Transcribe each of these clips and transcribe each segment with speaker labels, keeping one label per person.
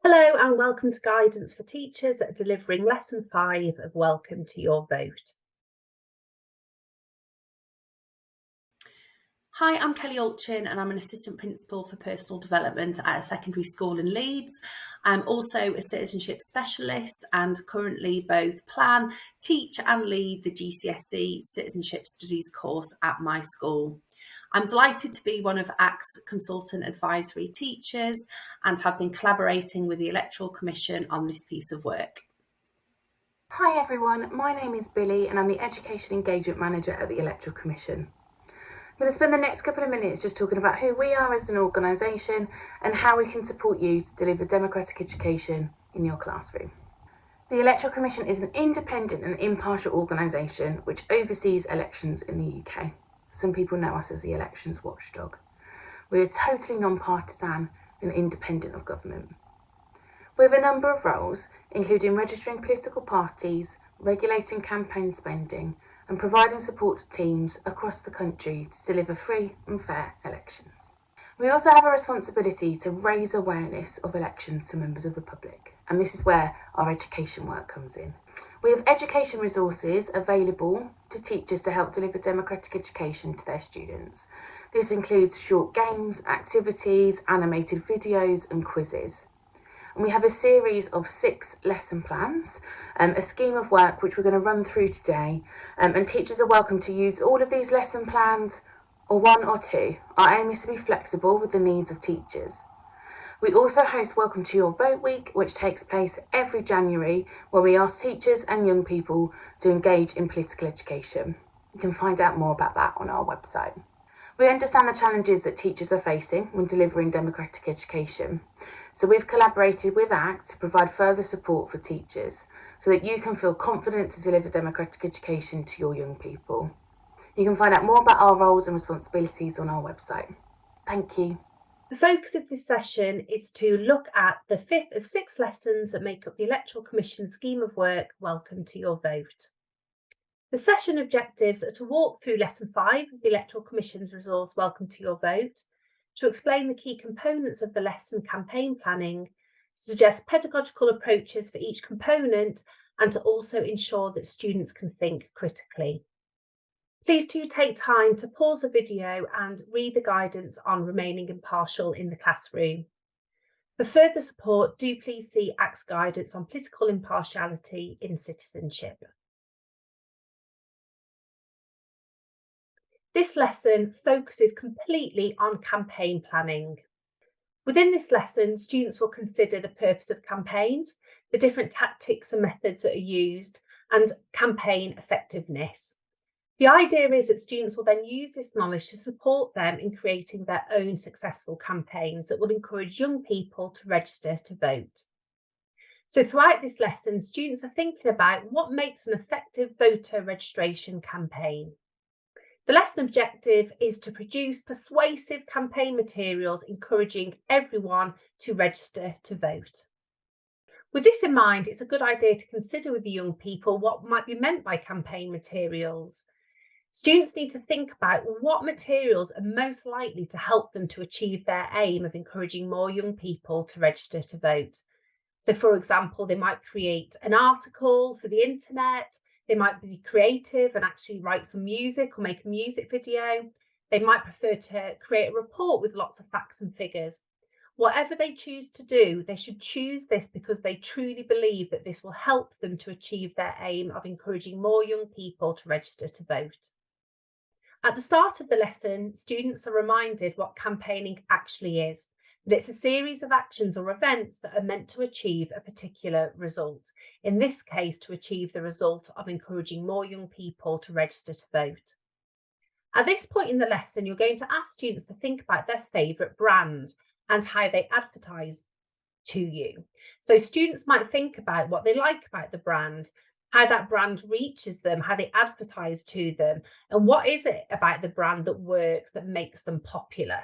Speaker 1: Hello and welcome to Guidance for Teachers at delivering Lesson 5 of Welcome to Your Vote.
Speaker 2: Hi, I'm Kelly Alchin and I'm an Assistant Principal for Personal Development at a secondary school in Leeds. I'm also a Citizenship Specialist and currently both plan, teach and lead the GCSE Citizenship Studies course at my school. I'm delighted to be one of ACT's Consultant Advisory Teachers and have been collaborating with the Electoral Commission on this piece of work.
Speaker 3: Hi everyone, my name is Billy and I'm the Education Engagement Manager at the Electoral Commission. I'm going to spend the next couple of minutes just talking about who we are as an organisation and how we can support you to deliver democratic education in your classroom. The Electoral Commission is an independent and impartial organisation which oversees elections in the UK. Some people know us as the elections watchdog. We are totally non-partisan and independent of government. We have a number of roles, including registering political parties, regulating campaign spending, and providing support to teams across the country to deliver free and fair elections. We also have a responsibility to raise awareness of elections to members of the public, and this is where our education work comes in. We have education resources available to teachers to help deliver democratic education to their students. This includes short games, activities, animated videos, and quizzes. And we have a series of 6 lesson plans, a scheme of work which we're going to run through today, and teachers are welcome to use all of these lesson plans or 1 or 2. Our aim is to be flexible with the needs of teachers. We also host Welcome to Your Vote Week, which takes place every January, where we ask teachers and young people to engage in political education. You can find out more about that on our website. We understand the challenges that teachers are facing when delivering democratic education. So we've collaborated with ACT to provide further support for teachers so that you can feel confident to deliver democratic education to your young people. You can find out more about our roles and responsibilities on our website. Thank you.
Speaker 1: The focus of this session is to look at the 5th of 6 lessons that make up the Electoral Commission scheme of work, Welcome to Your Vote. The session objectives are to walk through Lesson 5 of the Electoral Commission's resource, Welcome to Your Vote, to explain the key components of the lesson campaign planning, to suggest pedagogical approaches for each component, and to also ensure that students can think critically. Please do take time to pause the video and read the guidance on remaining impartial in the classroom. For further support, do please see ACT's guidance on political impartiality in citizenship. This lesson focuses completely on campaign planning. Within this lesson, students will consider the purpose of campaigns, the different tactics and methods that are used, and campaign effectiveness. The idea is that students will then use this knowledge to support them in creating their own successful campaigns that will encourage young people to register to vote. So throughout this lesson, students are thinking about what makes an effective voter registration campaign. The lesson objective is to produce persuasive campaign materials encouraging everyone to register to vote. With this in mind, it's a good idea to consider with the young people what might be meant by campaign materials. Students need to think about what materials are most likely to help them to achieve their aim of encouraging more young people to register to vote. So, for example, they might create an article for the internet. They might be creative and actually write some music or make a music video. They might prefer to create a report with lots of facts and figures. Whatever they choose to do, they should choose this because they truly believe that this will help them to achieve their aim of encouraging more young people to register to vote. At the start of the lesson, students are reminded what campaigning actually is, that it's a series of actions or events that are meant to achieve a particular result. In this case, to achieve the result of encouraging more young people to register to vote. At this point in the lesson, you're going to ask students to think about their favourite brand and how they advertise to you. So students might think about what they like about the brand, how that brand reaches them, how they advertise to them, and what is it about the brand that works, that makes them popular.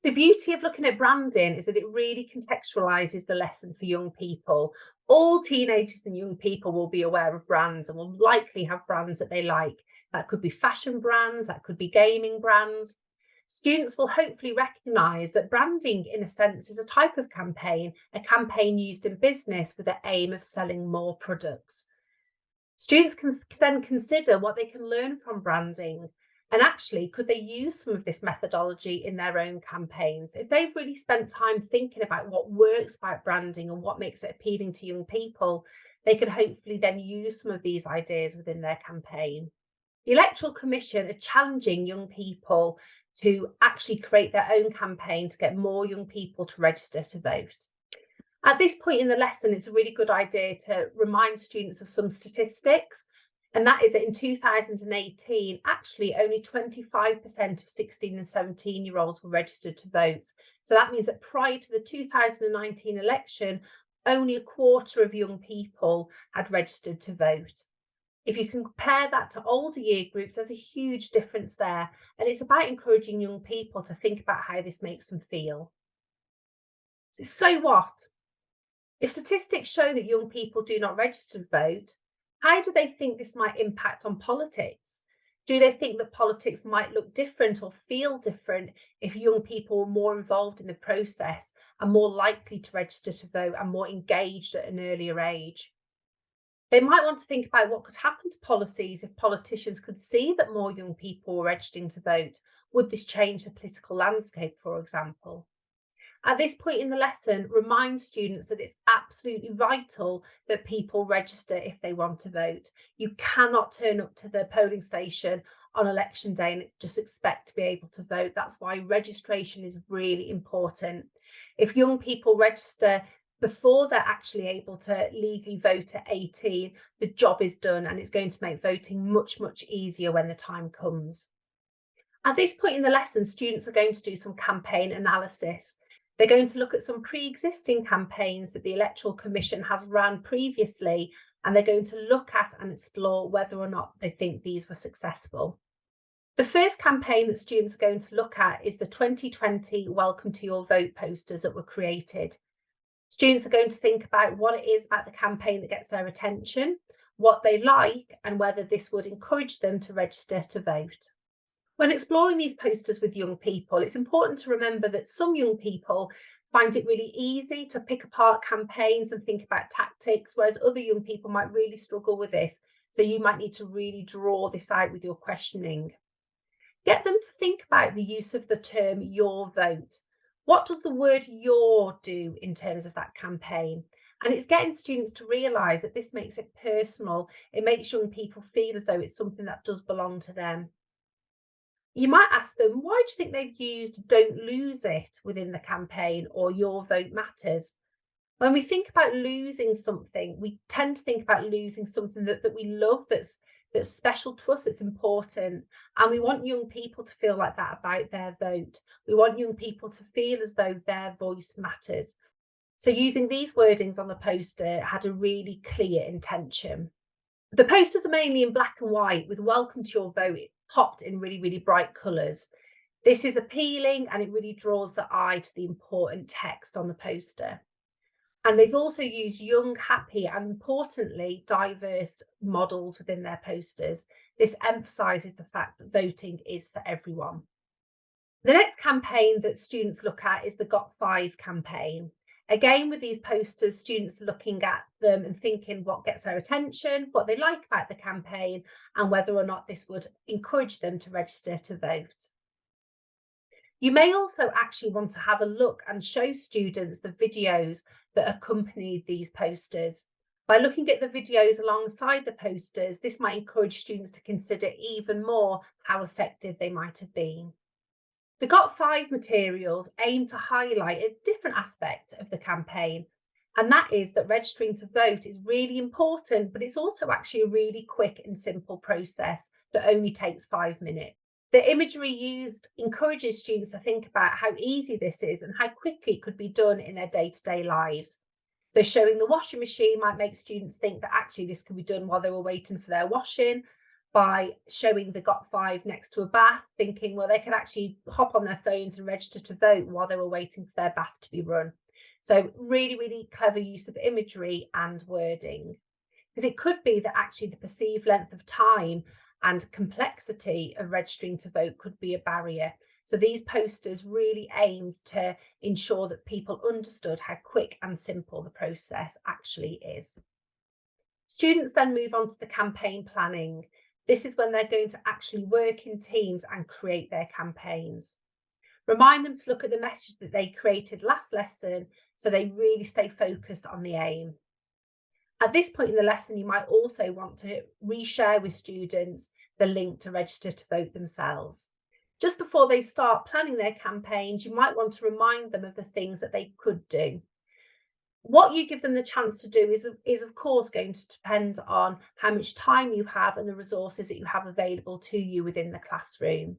Speaker 1: The beauty of looking at branding is that it really contextualises the lesson for young people. All teenagers and young people will be aware of brands and will likely have brands that they like. That could be fashion brands, that could be gaming brands. Students will hopefully recognise that branding, in a sense, is a type of campaign, a campaign used in business with the aim of selling more products. Students can then consider what they can learn from branding, and actually, could they use some of this methodology in their own campaigns? If they've really spent time thinking about what works about branding and what makes it appealing to young people, they can hopefully then use some of these ideas within their campaign. The Electoral Commission are challenging young people to actually create their own campaign to get more young people to register to vote. At this point in the lesson, it's a really good idea to remind students of some statistics, and that is that in 2018, actually only 25% of 16 and 17-year-olds were registered to vote. So that means that prior to the 2019 election, only a quarter of young people had registered to vote. If you can compare that to older year groups, there's a huge difference there. And it's about encouraging young people to think about how this makes them feel. So what? If statistics show that young people do not register to vote, how do they think this might impact on politics? Do they think that politics might look different or feel different if young people were more involved in the process and more likely to register to vote and more engaged at an earlier age? They might want to think about what could happen to policies if politicians could see that more young people were registering to vote. Would this change the political landscape, for example? At this point in the lesson, remind students that it's absolutely vital that people register if they want to vote. You cannot turn up to the polling station on election day and just expect to be able to vote. That's why registration is really important. If young people register before they're actually able to legally vote at 18, the job is done, and it's going to make voting much, much easier when the time comes. At this point in the lesson, students are going to do some campaign analysis. They're going to look at some pre-existing campaigns that the Electoral Commission has run previously, and they're going to look at and explore whether or not they think these were successful. The first campaign that students are going to look at is the 2020 Welcome to Your Vote posters that were created. Students are going to think about what it is about the campaign that gets their attention, what they like, and whether this would encourage them to register to vote. When exploring these posters with young people, it's important to remember that some young people find it really easy to pick apart campaigns and think about tactics, whereas other young people might really struggle with this. So you might need to really draw this out with your questioning. Get them to think about the use of the term your vote. What does the word your do in terms of that campaign? And it's getting students to realise that this makes it personal. It makes young people feel as though it's something that does belong to them. You might ask them, why do you think they've used don't lose it within the campaign or your vote matters? When we think about losing something, we tend to think about losing something that we love, that's special to us, it's important. And we want young people to feel like that about their vote. We want young people to feel as though their voice matters. So using these wordings on the poster had a really clear intention. The posters are mainly in black and white with Welcome to Your Vote popped in really, really bright colours. This is appealing and it really draws the eye to the important text on the poster. And they've also used young, happy, and importantly, diverse models within their posters. This emphasises the fact that voting is for everyone. The next campaign that students look at is the Got5 campaign. Again, with these posters, students are looking at them and thinking what gets their attention, what they like about the campaign, and whether or not this would encourage them to register to vote. You may also actually want to have a look and show students the videos that accompany these posters. By looking at the videos alongside the posters, this might encourage students to consider even more how effective they might have been. The Got5 materials aim to highlight a different aspect of the campaign, and that is that registering to vote is really important, but it's also actually a really quick and simple process that only takes 5 minutes. The imagery used encourages students to think about how easy this is and how quickly it could be done in their day-to-day lives. So showing the washing machine might make students think that actually this could be done while they were waiting for their washing. By showing the Got5 next to a bath, thinking, well, they could actually hop on their phones and register to vote while they were waiting for their bath to be run. So really, really clever use of imagery and wording. Because it could be that actually the perceived length of time and complexity of registering to vote could be a barrier. So these posters really aimed to ensure that people understood how quick and simple the process actually is. Students then move on to the campaign planning. This is when they're going to actually work in teams and create their campaigns. Remind them to look at the message that they created last lesson so they really stay focused on the aim. At this point in the lesson, you might also want to reshare with students the link to register to vote themselves. Just before they start planning their campaigns, you might want to remind them of the things that they could do. What you give them the chance to do is of course going to depend on how much time you have and the resources that you have available to you within the classroom.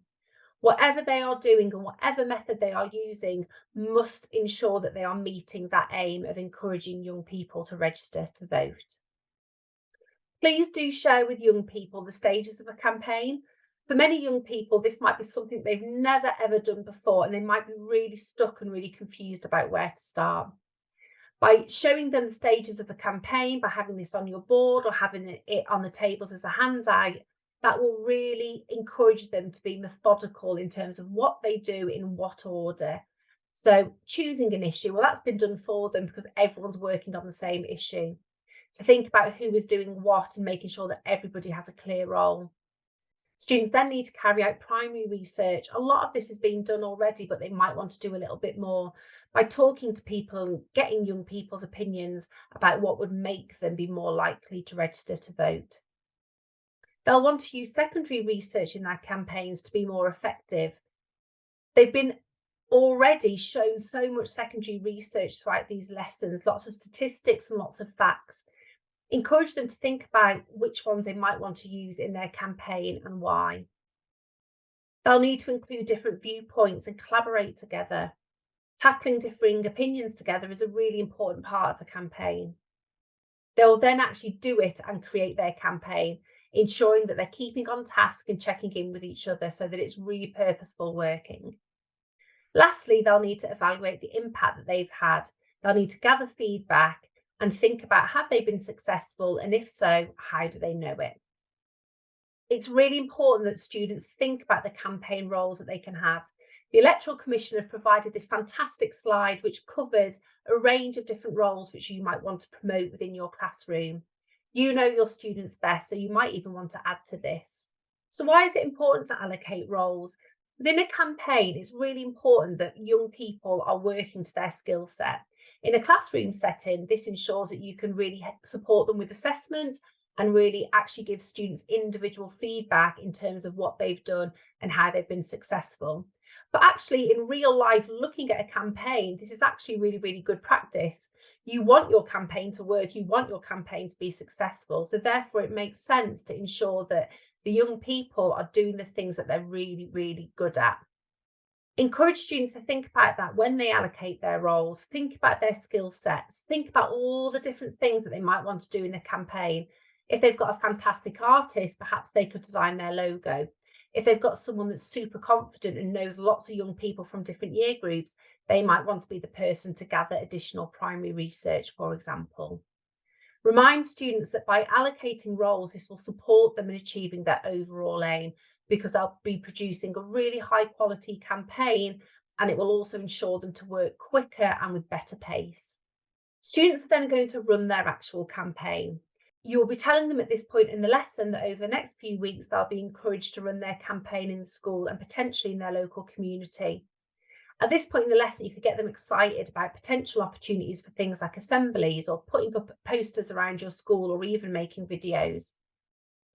Speaker 1: Whatever they are doing and whatever method they are using must ensure that they are meeting that aim of encouraging young people to register to vote. Please do share with young people the stages of a campaign. For many young people, this might be something they've never ever done before, and they might be really stuck and really confused about where to start. By showing them the stages of a campaign, by having this on your board or having it on the tables as a handout, that will really encourage them to be methodical in terms of what they do in what order. So choosing an issue, well, that's been done for them because everyone's working on the same issue. To think about who is doing what and making sure that everybody has a clear role. Students then need to carry out primary research. A lot of this is being done already, but they might want to do a little bit more by talking to people and getting young people's opinions about what would make them be more likely to register to vote. They'll want to use secondary research in their campaigns to be more effective. They've been already shown so much secondary research throughout these lessons, lots of statistics and lots of facts. Encourage them to think about which ones they might want to use in their campaign and why. They'll need to include different viewpoints and collaborate together. Tackling differing opinions together is a really important part of a campaign. They'll then actually do it and create their campaign, ensuring that they're keeping on task and checking in with each other so that it's really purposeful working. Lastly, they'll need to evaluate the impact that they've had. They'll need to gather feedback and think about have they been successful, and if so, how do they know it? It's really important that students think about the campaign roles that they can have. The Electoral Commission have provided this fantastic slide which covers a range of different roles which you might want to promote within your classroom. You know your students best, so you might even want to add to this. So why is it important to allocate roles? Within a campaign, it's really important that young people are working to their skill set. In a classroom setting, this ensures that you can really support them with assessment and really actually give students individual feedback in terms of what they've done and how they've been successful. But actually, in real life, looking at a campaign, this is actually really, really good practice. You want your campaign to work, you want your campaign to be successful. So therefore, it makes sense to ensure that the young people are doing the things that they're really, really good at. Encourage students to think about that when they allocate their roles, think about their skill sets, think about all the different things that they might want to do in the campaign. If they've got a fantastic artist, perhaps they could design their logo. If they've got someone that's super confident and knows lots of young people from different year groups, they might want to be the person to gather additional primary research, for example. Remind students that by allocating roles, this will support them in achieving their overall aim, because they'll be producing a really high quality campaign, and it will also ensure them to work quicker and with better pace. Students are then going to run their actual campaign. You will be telling them at this point in the lesson that over the next few weeks, they'll be encouraged to run their campaign in the school and potentially in their local community. At this point in the lesson, you could get them excited about potential opportunities for things like assemblies or putting up posters around your school or even making videos.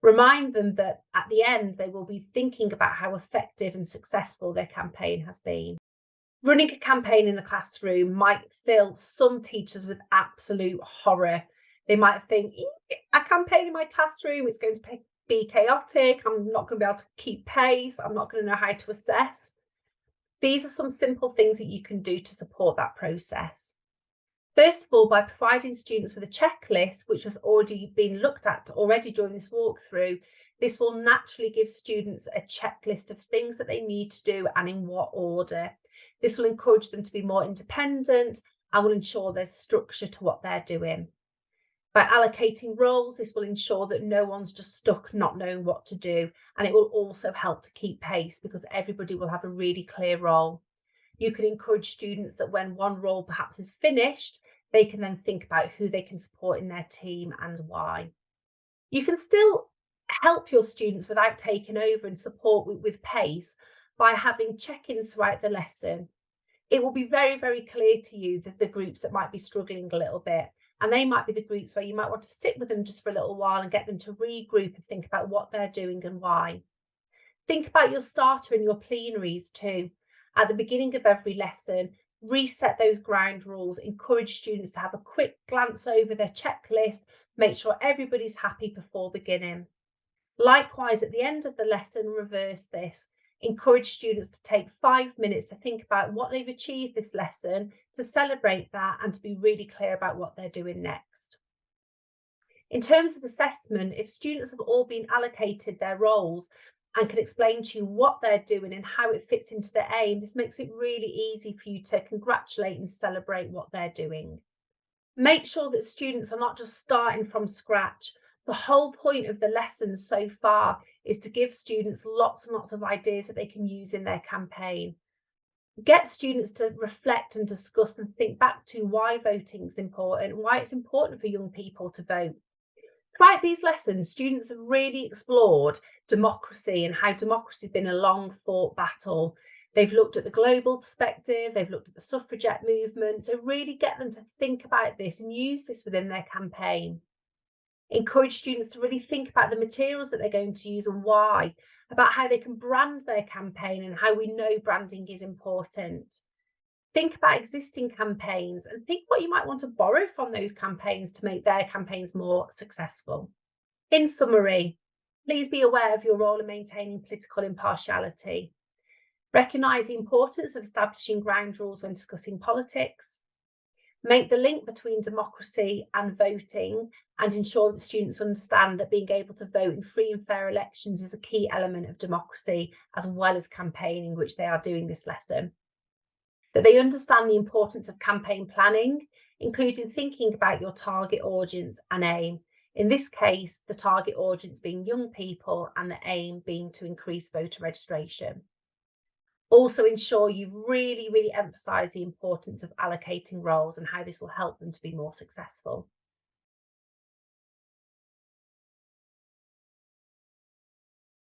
Speaker 1: Remind them that at the end, they will be thinking about how effective and successful their campaign has been. Running a campaign in the classroom might fill some teachers with absolute horror. They might think, a campaign in my classroom, it's going to be chaotic. I'm not going to be able to keep pace. I'm not going to know how to assess. These are some simple things that you can do to support that process. First of all, by providing students with a checklist, which has already been looked at already during this walkthrough, this will naturally give students a checklist of things that they need to do and in what order. This will encourage them to be more independent and will ensure there's structure to what they're doing. By allocating roles, this will ensure that no one's just stuck not knowing what to do, and it will also help to keep pace because everybody will have a really clear role. You can encourage students that when one role perhaps is finished, they can then think about who they can support in their team and why. You can still help your students without taking over and support with pace by having check-ins throughout the lesson. It will be very, very clear to you that the groups that might be struggling a little bit, and they might be the groups where you might want to sit with them just for a little while and get them to regroup and think about what they're doing and why. Think about your starter and your plenaries too. At the beginning of every lesson, reset those ground rules, encourage students to have a quick glance over their checklist, make sure everybody's happy before beginning. Likewise, at the end of the lesson, reverse this. Encourage students to take 5 minutes to think about what they've achieved this lesson, to celebrate that and to be really clear about what they're doing next. In terms of assessment, if students have all been allocated their roles and can explain to you what they're doing and how it fits into their aim, this makes it really easy for you to congratulate and celebrate what they're doing. Make sure that students are not just starting from scratch. The whole point of the lessons so far is to give students lots and lots of ideas that they can use in their campaign. Get students to reflect and discuss and think back to why voting is important, why it's important for young people to vote. Throughout these lessons, students have really explored democracy and how democracy has been a long fought battle. They've looked at the global perspective, they've looked at the suffragette movement, so really get them to think about this and use this within their campaign. Encourage students to really think about the materials that they're going to use and why, about how they can brand their campaign and how we know branding is important. Think about existing campaigns and think what you might want to borrow from those campaigns to make their campaigns more successful. In summary, please be aware of your role in maintaining political impartiality. Recognise the importance of establishing ground rules when discussing politics. Make the link between democracy and voting and ensure that students understand that being able to vote in free and fair elections is a key element of democracy, as well as campaigning, which they are doing this lesson. That they understand the importance of campaign planning, including thinking about your target audience and aim. In this case, the target audience being young people and the aim being to increase voter registration. Also ensure you've really emphasised the importance of allocating roles and how this will help them to be more successful.